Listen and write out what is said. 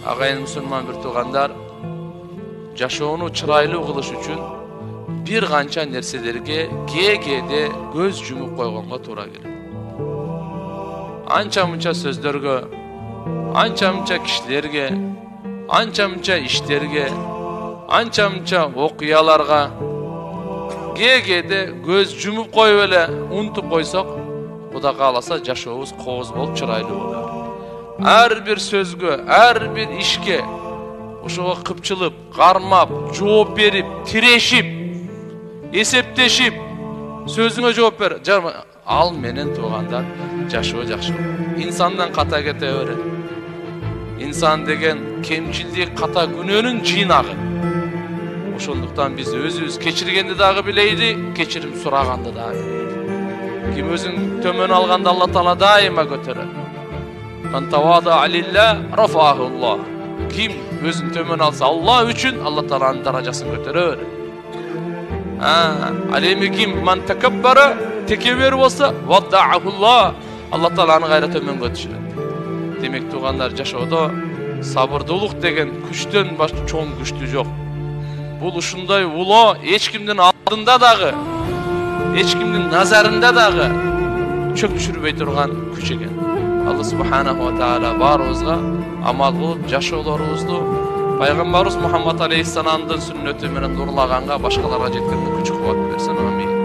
Agayın musulman bir tuğanlar, жашоону чырайлуу кылыш үчүн бир канча нерселерге кээде көз жумуп койгонго туура келет. Анча-мынча сөздөргө, анча-мынча кишилерге, анча-мынча иштерге, анча-мынча окуяларга кээде көз жумуп коюп эле унутуп койсок, Кудай кааласа жашообуз кооз болуп чырайлуу болот. Ар бир сөзгө, ар бир ишке ошого кыпчылып, кармап, жооп берип, тирешип, эсептешип, сөзүңө жооп бер. Ал менен туугандар жашоо жакшы. Инсандан ката кете берет. Инсан деген кемчилдик, ката күнөөнүн жыйнагы. Ошондуктан биз өзүбүз кечиргенди дагы билейли, кечирим сураганды дагы билейли. Ким өзүн төмөн алганда Алла Таала дайыма көтөрөт. Ман тавада алилла рафахуллах. Ким өзүн төмөн алса Алла үчүн Алла Тааланын даражасын көтөрөр. Ал эми ким ман такаббара текебер болса ваддаахуллах. Алла Тааланы кайра төмөнгө түшүрөт. Демек туугандар, жашоодо сабырдуулук деген күчтөн башка чоң күчтүү жок. Бул ушундай улоо эч кимдин алдында дагы, эч кимдин назарында дагы чөк түшүрбөй турган күч экен. Алла субханаху ва таала баарыбызга амал кылып жашоолорубузду пайгамбарыбыз Мухаммад алейхиссаламдын сүннөтү менен нурлаганга, башкаларга жеткенге күч кубат берсин. Амин.